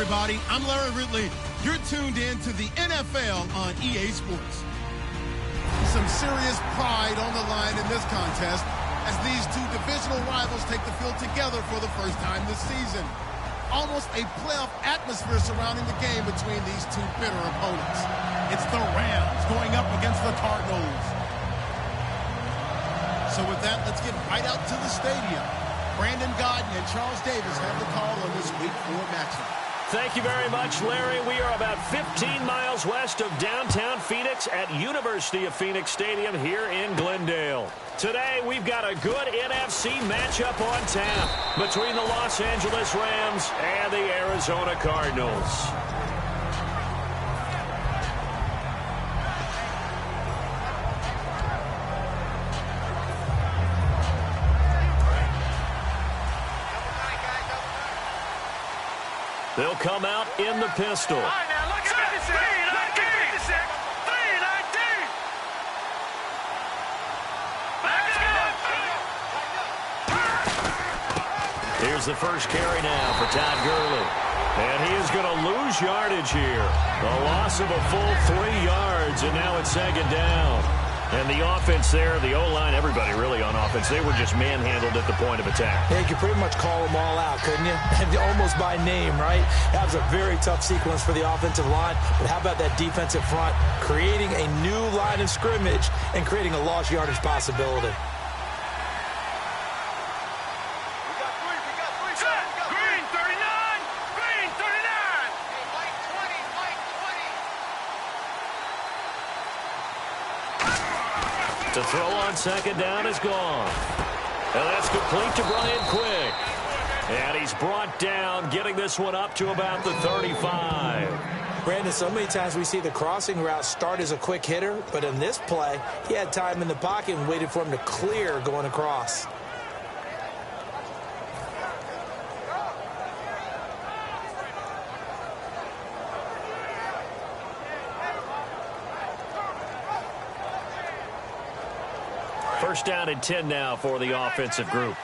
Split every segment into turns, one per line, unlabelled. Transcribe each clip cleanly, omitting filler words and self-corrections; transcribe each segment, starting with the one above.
everybody. I'm Larry Ridley. You're tuned in to the NFL on EA Sports. Some serious pride on the line in this contest as these two divisional rivals take the field together for the first time this season. Almost a playoff atmosphere surrounding the game between these two bitter opponents. It's the Rams going up against the Cardinals. So with that, let's get right out to the stadium. Brandon Gaudin and Charles Davis have the call on this Week 4 matchup.
Thank you very much, Larry. We are about 15 miles west of downtown Phoenix at University of Phoenix Stadium here in Glendale. Today, we've got a good NFC matchup on tap between the Los Angeles Rams and the Arizona Cardinals. They'll come out in the pistol.
All right, now look at this. 319. 319.
Here's the first carry now for Todd Gurley. And he is going to lose yardage here. A loss of a full 3 yards, and now it's second down. And the offense there, the O-line, everybody really on offense, they were just manhandled at the point of attack.
Yeah, you could pretty much call them all out, couldn't you? Almost by name, right? That was a very tough sequence for the offensive line. But how about that defensive front creating a new line of scrimmage and creating a lost yardage possibility?
To throw on second down is gone. And that's complete to Brian Quick. And he's brought down, getting this one up to about the 35.
Brandon, so many times we see the crossing route start as a quick hitter, but in this play, he had time in the pocket and waited for him to clear going across.
First down and 10 now for the offensive group.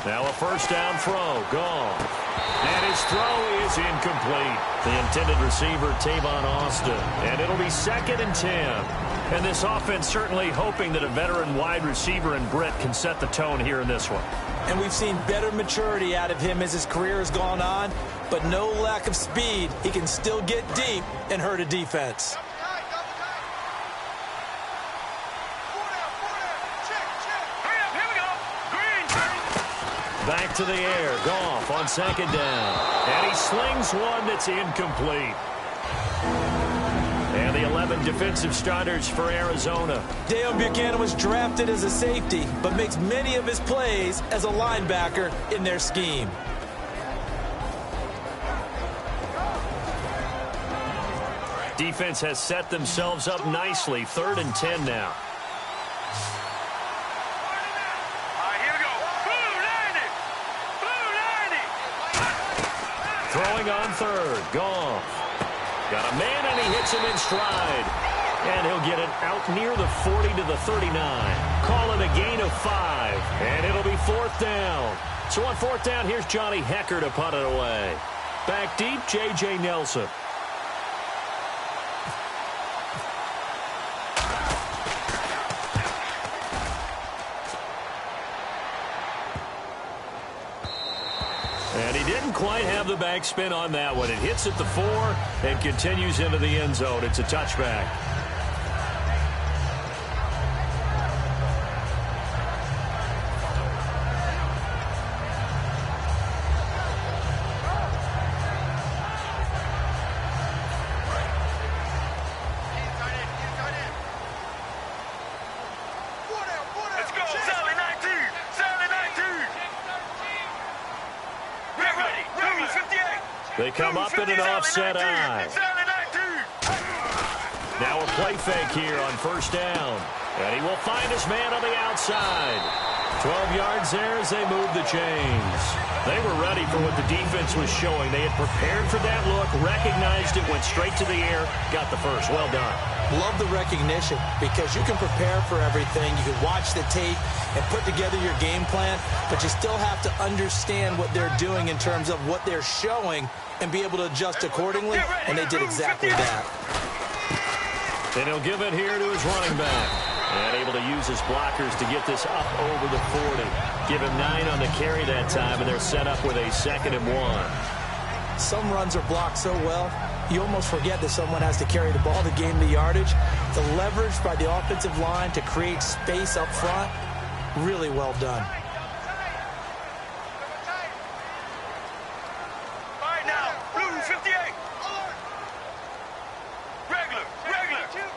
Now a first down throw, gone. And his throw is incomplete. The intended receiver, Tavon Austin. And it'll be second and 10. And this offense certainly hoping that a veteran wide receiver in Britt can set the tone here in this one.
And we've seen better maturity out of him as his career has gone on, but no lack of speed. He can still get deep and hurt a defense.
Back to the air, Goff on second down. And he slings one that's incomplete. And the 11 defensive starters for Arizona.
Deion Buchanan was drafted as a safety, but makes many of his plays as a linebacker in their scheme.
Defense has set themselves up nicely. Third and 10 now. Throwing on third, Goff. Got a man, and he hits him in stride. And he'll get it out near the 40 to the 39. Call it a gain of 5. And it'll be fourth down. So on fourth down, here's Johnny Hekker to punt it away. Back deep, J.J. Nelson. And he didn't quite have the backspin on that one. It hits at the 4 and continues into the end zone. It's a touchback. They come up in an offset eye. Now a play fake here on first down. And he will find his man on the outside. 12 yards there as they move the chains. They were ready for what the defense was showing. They had prepared for that look, recognized it, went straight to the air, got the first. Well done.
Love the recognition because you can prepare for everything. You can watch the tape and put together your game plan, but you still have to understand what they're doing in terms of what they're showing and be able to adjust accordingly, and they did exactly that.
And he'll give it here to his running back. And able to use his blockers to get this up over the 40. Give him 9 on the carry that time, and they're set up with a 2nd and 1.
Some runs are blocked so well, you almost forget that someone has to carry the ball to gain the yardage. The leverage by the offensive line to create space up front, really well done.
All right now, blue 58. Regular. 0-19.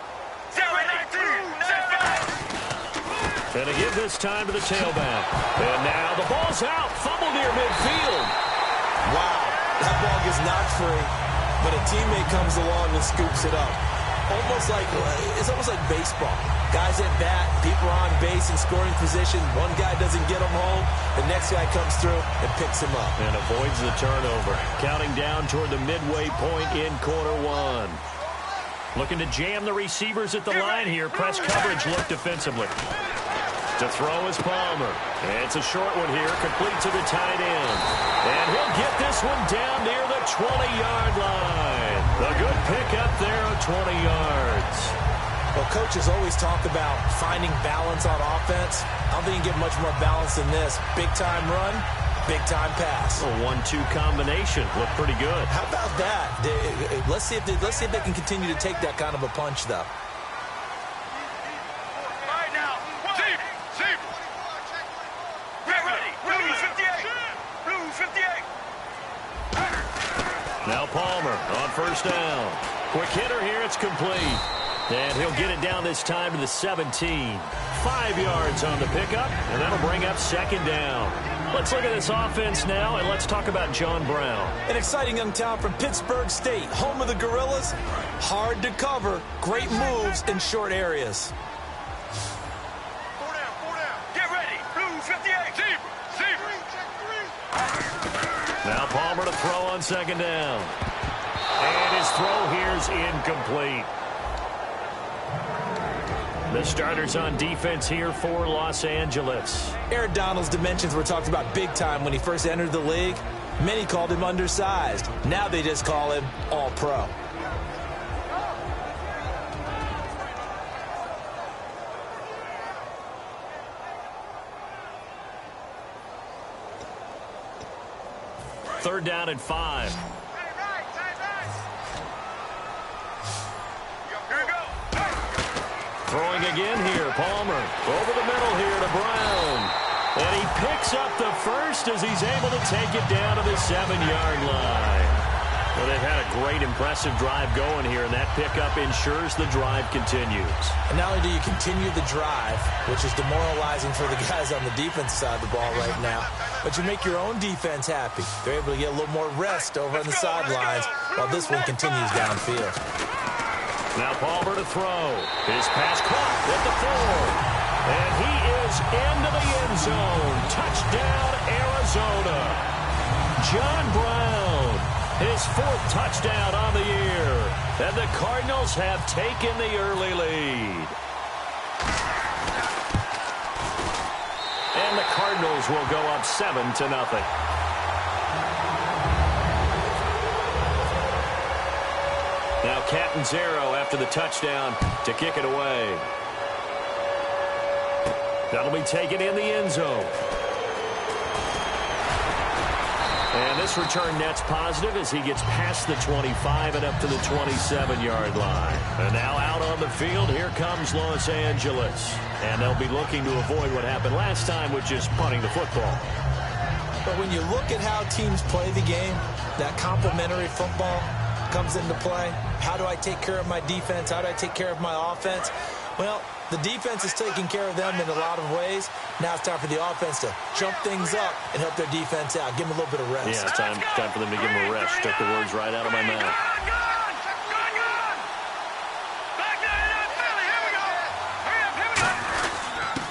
And to give this time to the tailback. And now the ball's out. Fumble near midfield.
Wow, that ball gets knocked free, but a teammate comes along and scoops it up. It's almost like baseball. Guys at bat, people are on base in scoring position. One guy doesn't get him home. The next guy comes through and picks him up.
And avoids the turnover. Counting down toward the midway point in quarter 1. Looking to jam the receivers at the line here. Press coverage look defensively. To throw is Palmer. And it's a short one here, complete to the tight end. And he'll get this one down near the 20-yard line. A good pickup there of 20 yards.
Well, coaches always talk about finding balance on offense. I don't think you get much more balance than this. Big-time run, big-time pass.
A 1-2 combination. Looked pretty good.
How about that? Let's see if they can continue to take that kind of a punch, though.
Now Palmer on first down. Quick hitter here, it's complete. And he'll get it down this time to the 17. 5 yards on the pickup, and that'll bring up 2nd down. Let's look at this offense now, and let's talk about John Brown.
An exciting young talent from Pittsburgh State, home of the Gorillas. Hard to cover, great moves in short areas.
4 down. Get ready. Blue 58. Zebra.
Now Palmer to throw on 2nd down. And his throw here's incomplete. The starters on defense here for Los Angeles.
Aaron Donald's dimensions were talked about big time when he first entered the league. Many called him undersized. Now they just call him all-pro.
Third down and 5. Throwing again here, Palmer. Over the middle here to Brown. And he picks up the first as he's able to take it down to the 7-yard line. Well, they've had a great, impressive drive going here, and that pickup ensures the drive continues.
And not only do you continue the drive, which is demoralizing for the guys on the defense side of the ball right now, but you make your own defense happy. They're able to get a little more rest over on the sidelines while this one continues downfield.
Now Palmer to throw. His pass caught at the 4. And he is into the end zone. Touchdown, Arizona. John Brown, his 4th touchdown on the year. And the Cardinals have taken the early lead. And the Cardinals will go up 7-0. Now Catanzaro after the touchdown to kick it away. That'll be taken in the end zone. And this return net's positive as he gets past the 25 and up to the 27-yard line. And now out on the field, here comes Los Angeles. And they'll be looking to avoid what happened last time, which is punting the football.
But when you look at how teams play the game, that complementary football comes into play. How do I take care of my defense? How do I take care of my offense? Well, the defense is taking care of them in a lot of ways. Now it's time for the offense to jump things up and help their defense out. Give them a little bit of rest.
Yeah, it's time for them to give them a rest. Took the words right out of my mouth.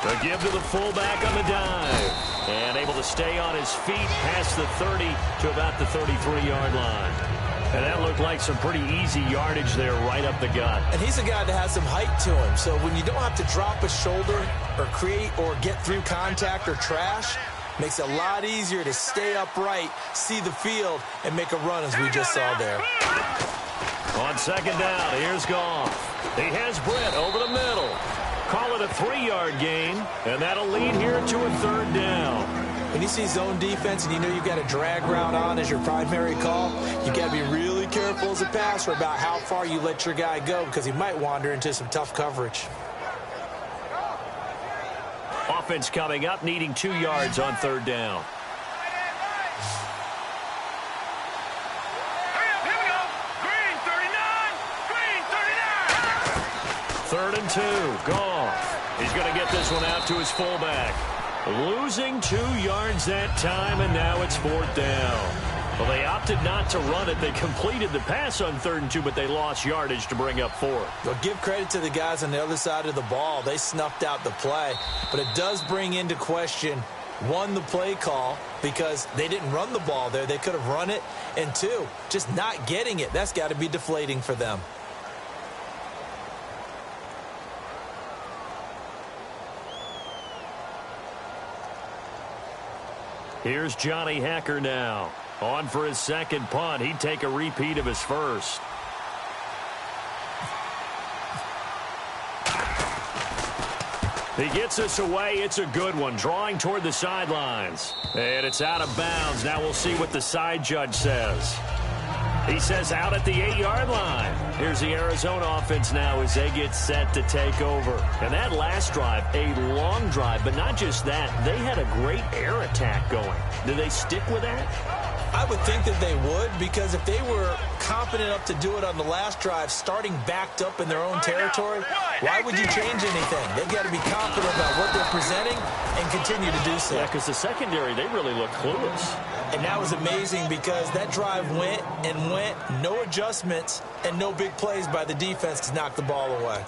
To A give to the fullback on the dive. And able to stay on his feet past the 30 to about the 33-yard line. And that looked like some pretty easy yardage there right up the gut.
And he's a guy that has some height to him. So when you don't have to drop a shoulder or create or get through contact or trash, makes it a lot easier to stay upright, see the field, and make a run as we just saw there.
On second down, here's Goff. He has Britt over the middle. Call it a 3-yard gain, and that'll lead here to a third down.
When you see zone defense and you know you've got a drag route on as your primary call, you got to be really careful as a passer about how far you let your guy go because he might wander into some tough coverage.
Offense coming up, needing 2 yards on third down.
Here we go. Green 39. Green 39.
3rd and 2. Goff. He's going to get this one out to his fullback. Losing 2 yards that time, and now it's 4th down. Well, they opted not to run it. They completed the pass on 3rd and 2, but they lost yardage to bring up 4th.
Well, give credit to the guys on the other side of the ball. They snuffed out the play, but it does bring into question, 1, the play call, because they didn't run the ball there. They could have run it, and 2, just not getting it. That's got to be deflating for them.
Here's Johnny Hekker now. On for his second punt. He'd take a repeat of his first. He gets us away. It's a good one. Drawing toward the sidelines. And it's out of bounds. Now we'll see what the side judge says. He says out at the 8-yard line. Here's the Arizona offense now as they get set to take over. And that last drive, a long drive, but not just that. They had a great air attack going. Do they stick with that?
I would think that they would, because if they were confident enough to do it on the last drive, starting backed up in their own territory, why would you change anything? They've got to be confident about what they're presenting and continue to do so.
Yeah, because the secondary, they really look clueless.
And that was amazing because that drive went and went, no adjustments, and no big plays by the defense to knock the ball away.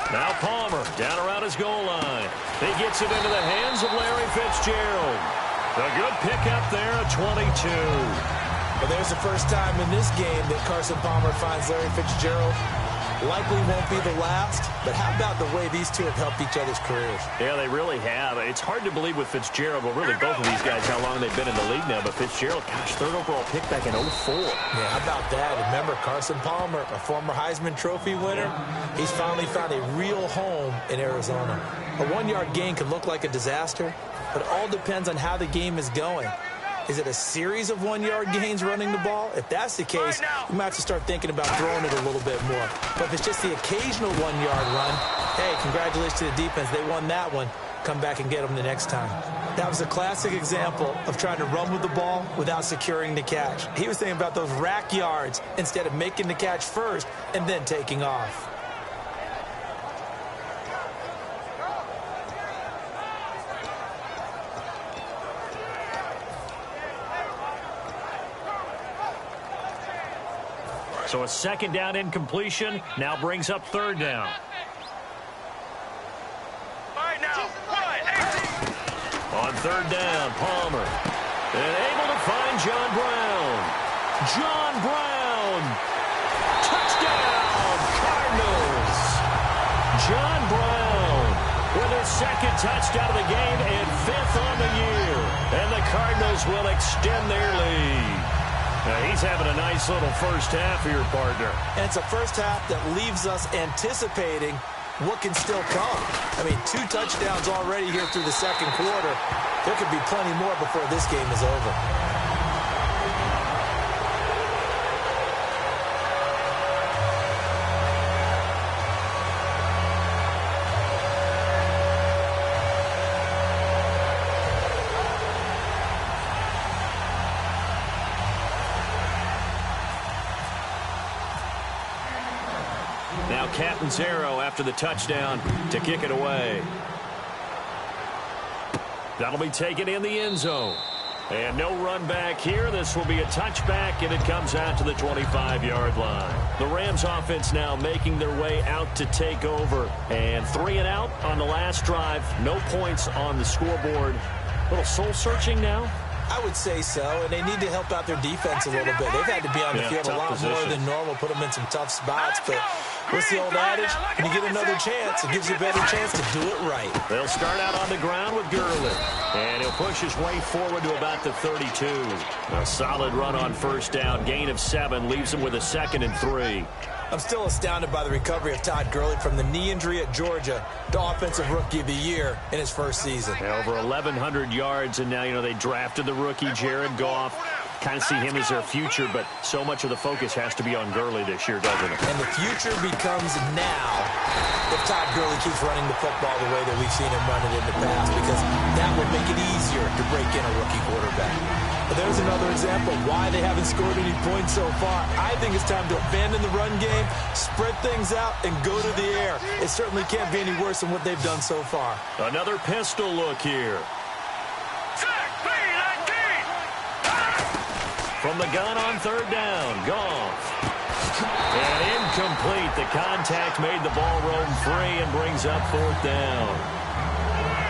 Now Palmer down around his goal line. He gets it into the hands of Larry Fitzgerald. A good pickup there at 22.
Well, there's the first time in this game that Carson Palmer finds Larry Fitzgerald. Likely won't be the last, but how about the way these two have helped each other's careers?
Yeah, they really have. It's hard to believe with Fitzgerald, well, really both of these guys, how long they've been in the league now. But Fitzgerald, gosh, 3rd overall pick back in 04.
Yeah, how about that? Remember, Carson Palmer, a former Heisman Trophy winner, he's finally found a real home in Arizona. A 1-yard gain could look like a disaster, but it all depends on how the game is going. Is it a series of 1-yard gains running the ball? If that's the case, you might have to start thinking about throwing it a little bit more. But if it's just the occasional 1-yard run, hey, congratulations to the defense. They won that one. Come back and get them the next time. That was a classic example of trying to run with the ball without securing the catch. He was thinking about those rack yards instead of making the catch first and then taking off.
So a second down incompletion now brings up 3rd down.
All right, now, 1, 18.
On 3rd down, Palmer. And able to find John Brown. John Brown. Touchdown, Cardinals. John Brown with his 2nd touchdown of the game and 5th on the year. And the Cardinals will extend their lead. Now he's having a nice little first half here, partner.
And it's a first half that leaves us anticipating what can still come. I mean, 2 touchdowns already here through the 2nd quarter. There could be plenty more before this game is over.
Now Catanzaro after the touchdown to kick it away. That'll be taken in the end zone. And no run back here. This will be a touchback, and it comes out to the 25-yard line. The Rams offense now making their way out to take over. And 3 and out on the last drive. No points on the scoreboard. A little soul-searching now.
I would say so, and they need to help out their defense a little bit. They've had to be on the field a lot more than normal, put them in some tough spots. But what's the old adage? When you get another chance, it gives you a better chance to do it right.
They'll start out on the ground with Gurley. And he'll push his way forward to about the 32. A solid run on first down. Gain of 7 leaves him with a 2nd and 3.
I'm still astounded by the recovery of Todd Gurley from the knee injury at Georgia to Offensive Rookie of the Year in his first season.
Over 1,100 yards, and now, they drafted the rookie, Jared Goff. Kind of see him as their future, but so much of the focus has to be on Gurley this year, doesn't it?
And the future becomes now if Todd Gurley keeps running the football the way that we've seen him run it in the past, because that would make it easier to break in a rookie quarterback. But there's another example of why they haven't scored any points so far. I think it's time to abandon the run game, spread things out, and go to the air. It certainly can't be any worse than what they've done so far.
Another pistol look here. From the gun on 3rd down, Goff. And incomplete. The contact made the ball roam free and brings up 4th down.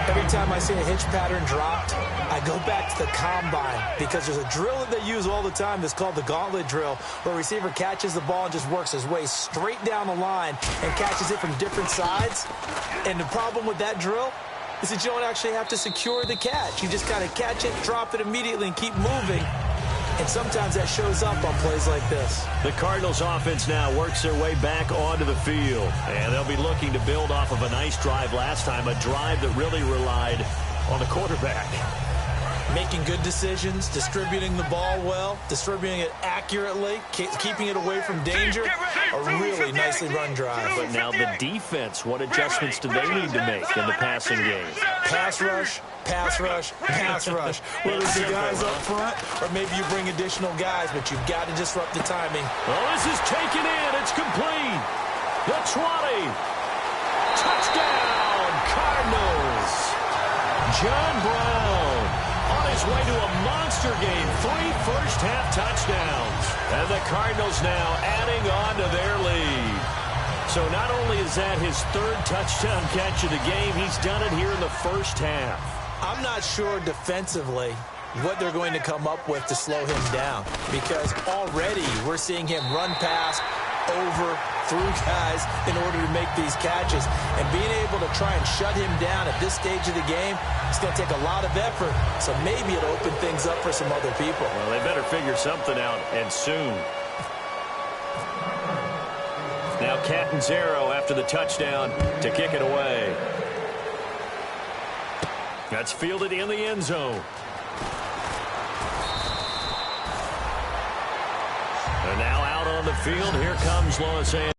Every time I see a hitch pattern dropped, I go back to the combine because there's a drill that they use all the time that's called the gauntlet drill, where a receiver catches the ball and just works his way straight down the line and catches it from different sides. And the problem with that drill is that you don't actually have to secure the catch. You just kind of catch it, drop it immediately, and keep moving. And sometimes that shows up on plays like this.
The Cardinals offense now works their way back onto the field. And they'll be looking to build off of a nice drive last time, a drive that really relied on the quarterback.
Making good decisions, distributing the ball well, distributing it accurately, keeping it away from danger. A really nicely run drive.
But now the defense, what adjustments do they need to make in the passing game?
Pass rush, pass rush, pass rush. Whether it's the guys up front or maybe you bring additional guys, but you've got to disrupt the timing.
Oh, this is taken in. It's complete. The 20. Touchdown, Cardinals. John Brown on his way to a monster game. 3 first-half touchdowns. And the Cardinals now adding on to their lead. So not only is that his 3rd touchdown catch of the game, he's done it here in the first half.
I'm not sure defensively what they're going to come up with to slow him down, because already we're seeing him run past, over, through guys in order to make these catches. And being able to try and shut him down at this stage of the game, it's going to take a lot of effort. So maybe it'll open things up for some other people.
Well, they better figure something out, and soon. Now Catanzaro after the touchdown to kick it away. That's fielded in the end zone. And now out on the field, here comes Los Angeles.